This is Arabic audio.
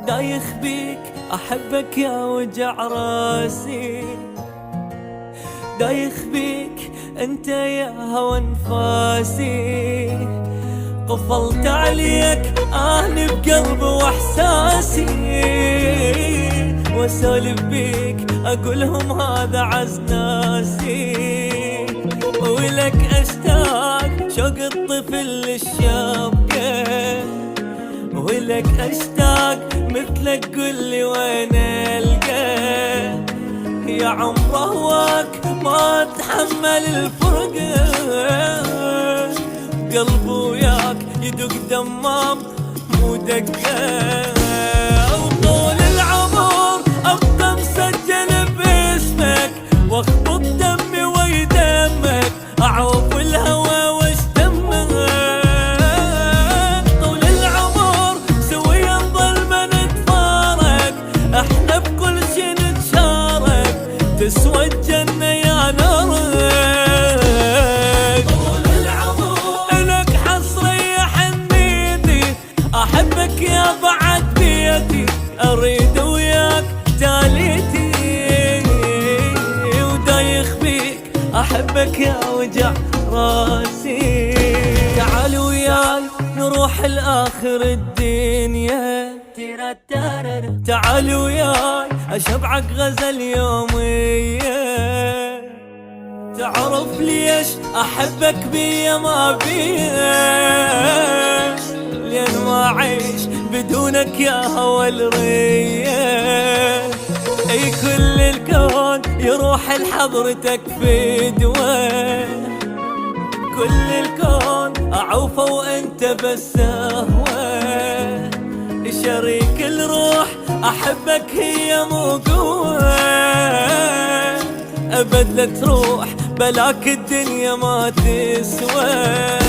دايخ بيك أحبك يا وجع راسي، دايخ بيك أنت يا هوى انفاسي. قفلت عليك أهني بقلب وإحساسي، وأسولف بيك أقولهم هذا عز ناسي. ولك أشتاق شوق الطفل للشبكة، ولك أشتاق مثلك قولي وين ألقى. يا عمر هواك ما تحمل الفرقة، قلبي وياك يدق دمام مو دقة. وطول العمر أبقى مسجل باسمك، واخبط دمي ويدمك، أعوف الهوى وش دمك. طول العمر سوي نظل ما نتفارق، احنا بكل شي نتشارك، تسوى الجنة يا نارك. طول العمر إلك حصري حنيتي، أحبك يا بعد بيتي، أريد وياك تاليتي. ودايخ بيك أحبك يا وجع راسي. تعال وياي نروح لآخر الدنيا، تعال وياي أشبعك غزل يومية. تعرف ليش أحبك بيا ما بيا، لين ما أعيش بدونك يا هوى الرية. أي كل الكون يروح لحضرتك فدوة، كل الكون أعوفه وأنت بس أهوى. شريك الروح أحبك هي مو قوة، أبد لا تروح بلاك الدنيا ما تسوى.